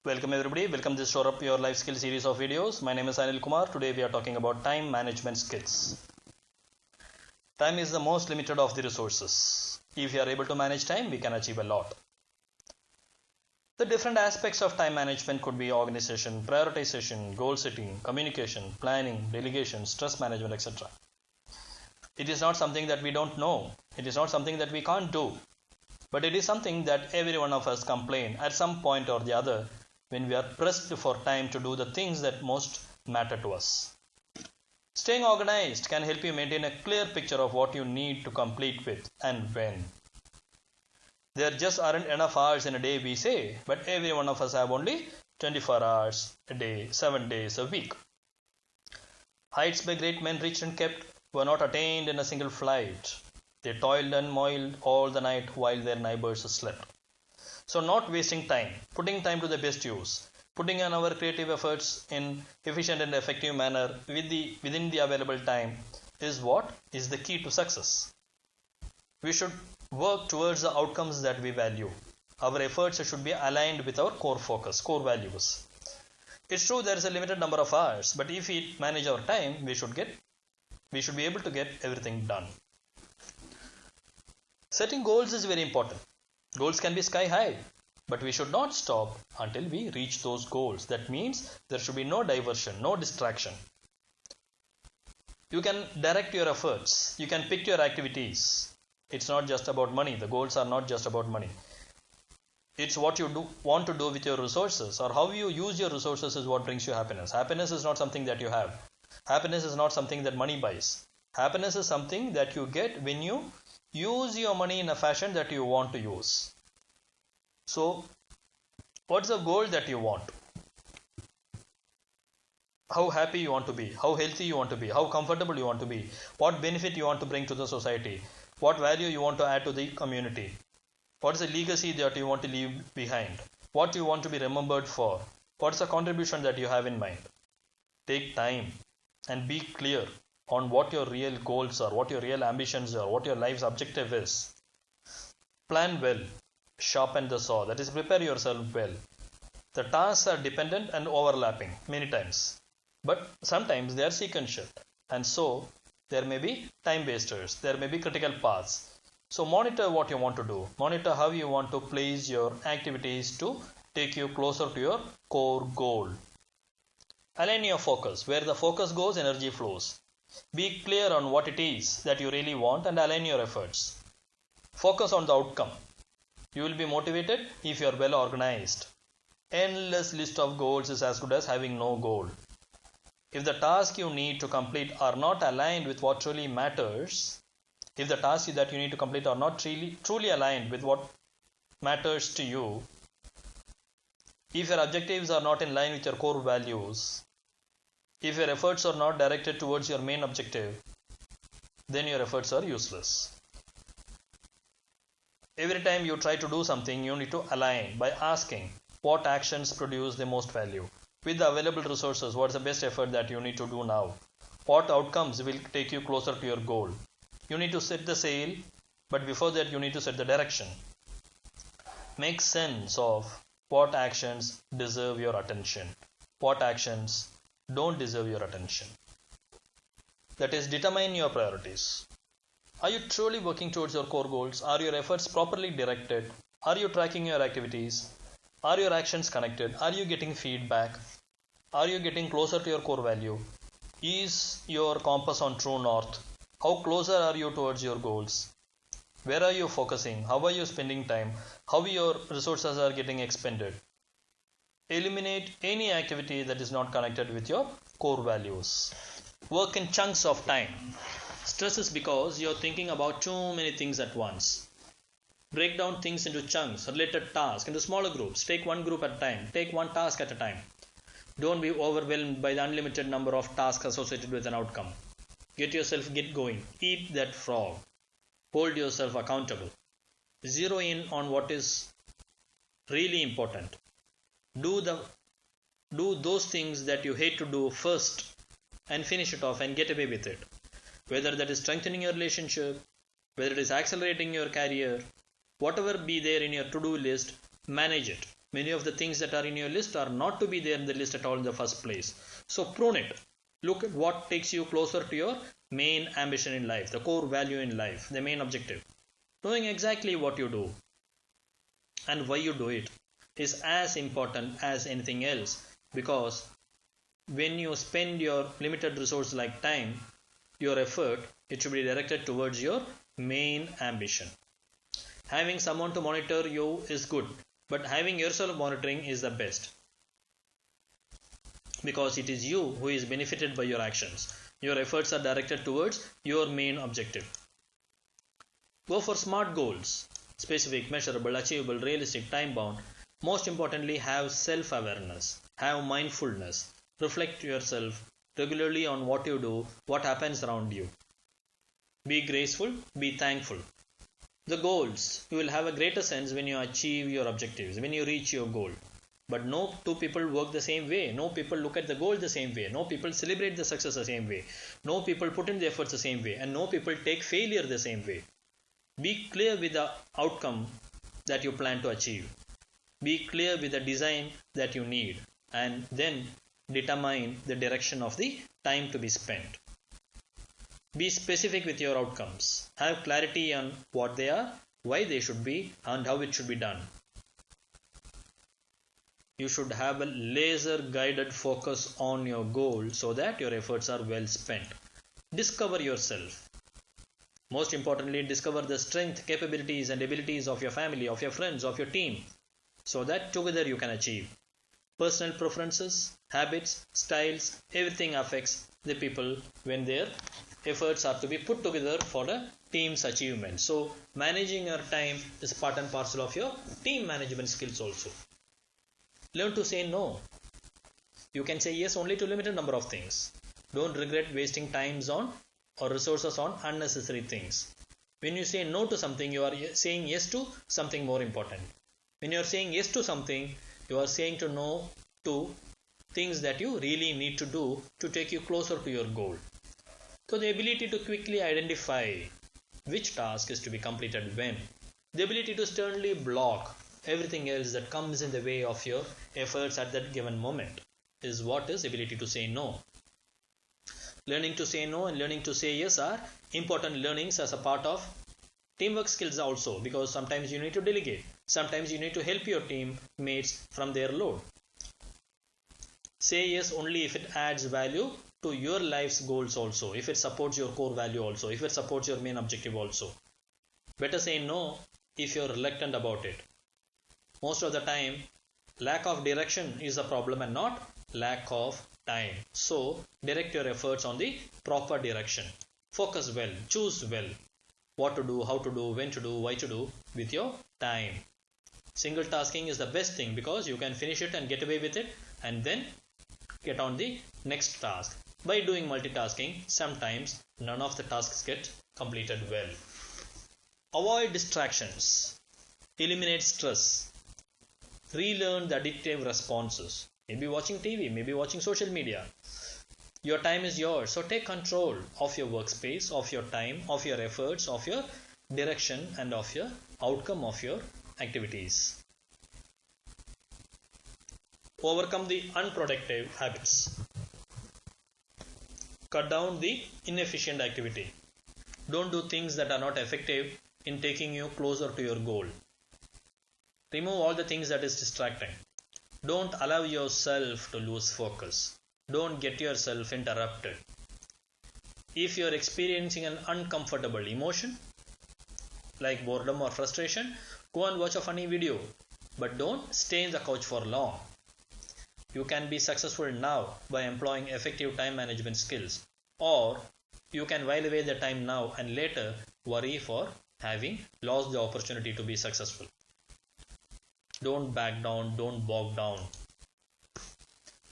Welcome everybody. Welcome to this Shore Up Your Life Skill series of videos. My name is Anil Kumar. Today we are talking about time management skills. Time is the most limited of the resources. If you are able to manage time, we can achieve a lot. The different aspects of time management could be organization, prioritization, goal setting, communication, planning, delegation, stress management, etc. It is not something that we don't know. It is not something that we can't do. But it is something that every one of us complain at some point or the other when we are pressed for time to do the things that most matter to us. Staying organized can help you maintain a clear picture of what you need to complete with and when. There just aren't enough hours in a day, we say, but every one of us have only 24 hours a day, 7 days a week. Heights by great men reached and kept were not attained in a single flight. They toiled and moiled all the night while their neighbors slept. So not wasting time, putting time to the best use, putting in our creative efforts in efficient and effective manner within the available time is what is the key to success. We should work towards the outcomes that we value. Our efforts should be aligned with our core focus, core values. It's true there is a limited number of hours, but if we manage our time, we should be able to get everything done. Setting goals is very important. Goals can be sky high, but we should not stop until we reach those goals. That means there should be no diversion, no distraction. You can direct your efforts. You can pick your activities. It's not just about money. The goals are not just about money. It's what you want to do with your resources, or how you use your resources is what brings you happiness. Happiness is not something that you have. Happiness is not something that money buys. Happiness is something that you get when you use your money in a fashion that you want to use. So, what's the goal that you want? How happy you want to be, how healthy you want to be, how comfortable you want to be, what benefit you want to bring to the society, what value you want to add to the community, what is the legacy that you want to leave behind, what you want to be remembered for, what's the contribution that you have in mind. Take time and be clear on what your real goals are, what your real ambitions are, what your life's objective is. Plan well, sharpen the saw, that is, prepare yourself well. The tasks are dependent and overlapping many times, but sometimes they are sequential, and so there may be time wasters, there may be critical paths. So monitor what you want to do, monitor how you want to place your activities to take you closer to your core goal. Align your focus. Where the focus goes, energy flows. Be clear on what it is that you really want and align your efforts. Focus on the outcome. You will be motivated if you are well organized. Endless list of goals is as good as having no goal. If the tasks you need to complete are not aligned with what truly matters, if the tasks that you need to complete are not truly aligned with what matters to you, if your objectives are not in line with your core values, if your efforts are not directed towards your main objective, then your efforts are useless. Every time you try to do something, you need to align by asking what actions produce the most value. With the available resources, what is the best effort that you need to do now? What outcomes will take you closer to your goal? You need to set the sail, but before that you need to set the direction. Make sense of what actions deserve your attention, what actions don't deserve your attention. That is, determine your priorities. Are you truly working towards your core goals? Are your efforts properly directed? Are you tracking your activities? Are your actions connected? Are you getting feedback? Are you getting closer to your core value? Is your compass on true north? How closer are you towards your goals? Where are you focusing? How are you spending time? How your resources are getting expended? Eliminate any activity that is not connected with your core values. Work in chunks of time. Stress is because you're thinking about too many things at once. Break down things into chunks, related tasks, into smaller groups. Take one group at a time. Take one task at a time. Don't be overwhelmed by the unlimited number of tasks associated with an outcome. Get going. Eat that frog. Hold yourself accountable. Zero in on what is really important. Do those things that you hate to do first and finish it off and get away with it. Whether that is strengthening your relationship, whether it is accelerating your career, whatever be there in your to-do list, manage it. Many of the things that are in your list are not to be there in the list at all in the first place. So prune it. Look at what takes you closer to your main ambition in life, the core value in life, the main objective. Knowing exactly what you do and why you do it is as important as anything else, because when you spend your limited resource like time, your effort, it should be directed towards your main ambition. Having someone to monitor you is good, but having yourself monitoring is the best, because it is you who is benefited by your actions. Your efforts are directed towards your main objective. Go for SMART goals: specific, measurable, achievable, realistic, time bound. Most importantly, have self-awareness, have mindfulness, reflect yourself regularly on what you do, what happens around you. Be graceful, be thankful. The goals, you will have a greater sense when you achieve your objectives, when you reach your goal. But no two people work the same way. No people look at the goal the same way. No people celebrate the success the same way. No people put in the efforts the same way. And no people take failure the same way. Be clear with the outcome that you plan to achieve. Be clear with the design that you need. And then determine the direction of the time to be spent. Be specific with your outcomes. Have clarity on what they are, why they should be, and how it should be done. You should have a laser guided focus on your goal so that your efforts are well spent. Discover yourself. Most importantly, discover the strength, capabilities and abilities of your family, of your friends, of your team, so that together you can achieve. Personal preferences, habits, styles, everything affects the people when their efforts are to be put together for a team's achievement. So managing your time is part and parcel of your team management skills also. Learn to say no. You can say yes only to limited number of things. Don't regret wasting times on or resources on unnecessary things. When you say no to something, you are saying yes to something more important. When you are saying yes to something, you are saying to no to things that you really need to do to take you closer to your goal. So the ability to quickly identify which task is to be completed when, the ability to sternly block everything else that comes in the way of your efforts at that given moment is what is ability to say no. Learning to say no and learning to say yes are important learnings as a part of teamwork skills also, because sometimes you need to delegate. Sometimes you need to help your teammates from their load. Say yes only if it adds value to your life's goals also, if it supports your core value also, if it supports your main objective also. Better say no if you're reluctant about it. Most of the time, lack of direction is the problem and not lack of time. So, direct your efforts on the proper direction. Focus well, choose well what to do, how to do, when to do, why to do with your time. Single tasking is the best thing because you can finish it and get away with it and then get on the next task. By doing multitasking, sometimes none of the tasks get completed well. Avoid distractions. Eliminate stress. Relearn the addictive responses. Maybe watching TV, maybe watching social media. Your time is yours, so take control of your workspace, of your time, of your efforts, of your direction and of your outcome of your activities. Overcome the unproductive habits. Cut down the inefficient activity. Don't do things that are not effective in taking you closer to your goal. Remove all the things that is distracting. Don't allow yourself to lose focus. Don't get yourself interrupted. If you are experiencing an uncomfortable emotion like boredom or frustration, go and watch a funny video, but don't stay in the couch for long. You can be successful now by employing effective time management skills, or you can while away the time now and later worry for having lost the opportunity to be successful. Don't back down, don't bog down.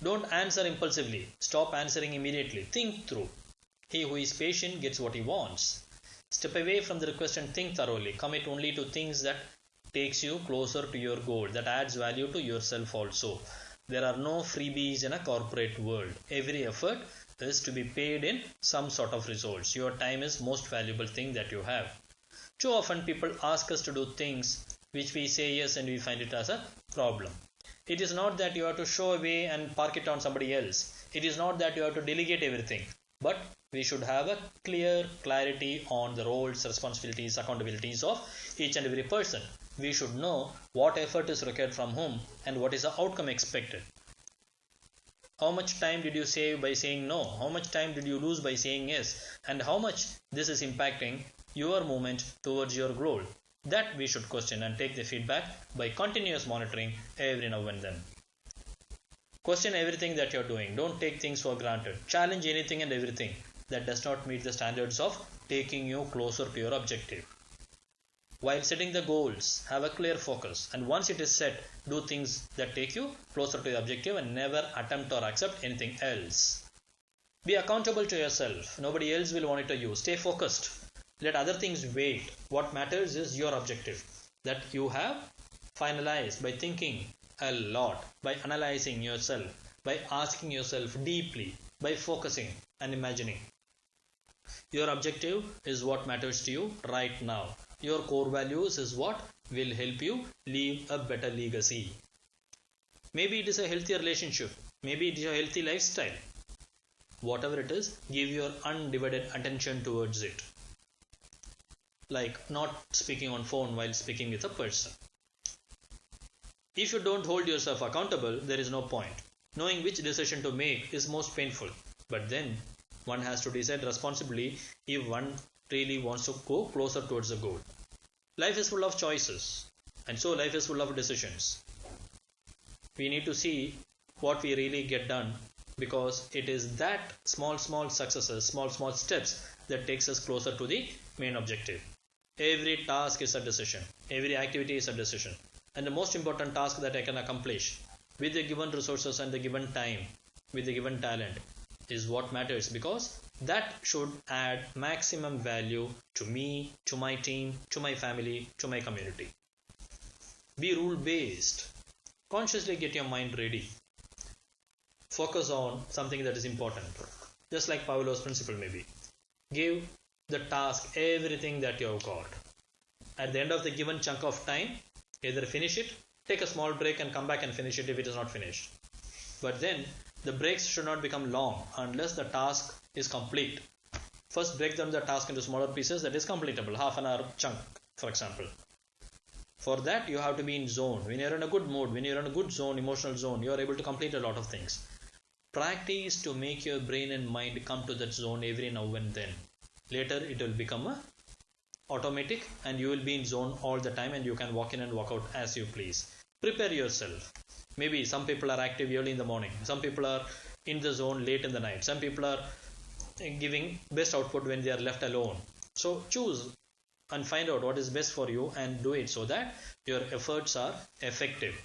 Don't answer impulsively. Stop answering immediately. Think through. He who is patient gets what he wants. Step away from the request and think thoroughly. Commit only to things that takes you closer to your goal, that adds value to yourself also. There are no freebies in a corporate world. Every effort is to be paid in some sort of results. Your time is most valuable thing that you have. Too often people ask us to do things which we say yes and we find it as a problem. It is not that you have to show away and park it on somebody else. It is not that you have to delegate everything. But we should have a clarity on the roles, responsibilities, accountabilities of each and every person. We should know what effort is required from whom and what is the outcome expected. How much time did you save by saying no? How much time did you lose by saying yes? And how much this is impacting your movement towards your goal? That we should question and take the feedback by continuous monitoring every now and then. Question everything that you're doing. Don't take things for granted. Challenge anything and everything that does not meet the standards of taking you closer to your objective. While setting the goals, have a clear focus, and once it is set, do things that take you closer to the objective and never attempt or accept anything else. Be accountable to yourself. Nobody else will monitor you. Stay focused. Let other things wait. What matters is your objective that you have finalized by thinking a lot, by analyzing yourself, by asking yourself deeply, by focusing and imagining. Your objective is what matters to you right now. Your core values is what will help you leave a better legacy. Maybe it is a healthier relationship. Maybe it is a healthy lifestyle. Whatever it is, give your undivided attention towards it. Like not speaking on phone while speaking with a person. If you don't hold yourself accountable, there is no point. Knowing which decision to make is most painful. But then one has to decide responsibly if one really wants to go closer towards the goal. Life is full of choices, and so life is full of decisions. We need to see what we really get done, because it is that small successes, small steps that takes us closer to the main objective. Every task is a decision. Every activity is a decision. And the most important task that I can accomplish with the given resources and the given time, with the given talent, is what matters, because that should add maximum value to me, to my team, to my family, to my community. Be rule based. Consciously get your mind ready. Focus on something that is important. Just like Pavlov's principle maybe. Give the task everything that you have got. At the end of the given chunk of time, either finish it, take a small break and come back and finish it if it is not finished. But then the breaks should not become long unless the task is complete. First break down the task into smaller pieces that is completable, half an hour chunk for example. For that you have to be in zone. When you are in a good mood, when you are in a good zone, emotional zone, you are able to complete a lot of things. Practice to make your brain and mind come to that zone every now and then. Later it will become automatic and you will be in zone all the time and you can walk in and walk out as you please. Prepare yourself. Maybe some people are active early in the morning. Some people are in the zone late in the night. Some people are giving best output when they are left alone. So choose and find out what is best for you and do it so that your efforts are effective.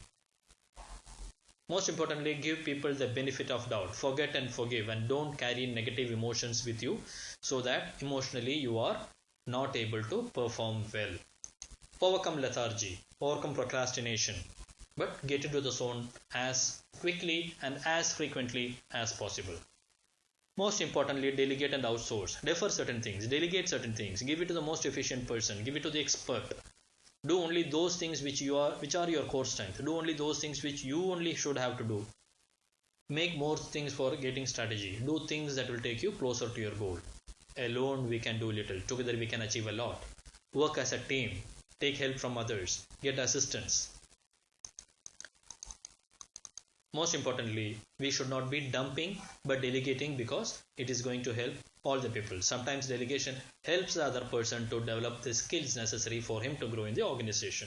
Most importantly, give people the benefit of doubt. Forget and forgive, and don't carry negative emotions with you so that emotionally you are not able to perform well. Overcome lethargy, overcome procrastination, but get into the zone as quickly and as frequently as possible. Most importantly, delegate and outsource. Defer certain things, delegate certain things, give it to the most efficient person, give it to the expert. Do only those things which are your core strength. Do only those things which you only should have to do. Make more things for getting strategy. Do things that will take you closer to your goal. Alone we can do little. Together we can achieve a lot. Work as a team. Take help from others. Get assistance. Most importantly, we should not be dumping but delegating, because it is going to help all the people. Sometimes delegation helps the other person to develop the skills necessary for him to grow in the organization.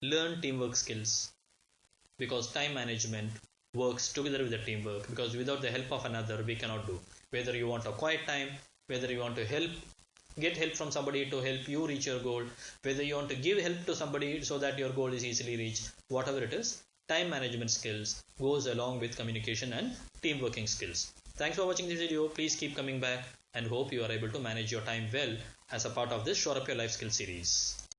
Learn teamwork skills, because time management works together with the teamwork, because without the help of another we cannot do. Whether you want a quiet time, whether you want to get help from somebody to help you reach your goal, whether you want to give help to somebody so that your goal is easily reached, whatever it is, time management skills goes along with communication and team working skills. Thanks for watching this video. Please keep coming back and hope you are able to manage your time well as a part of this Shore Up Your Life Skill series.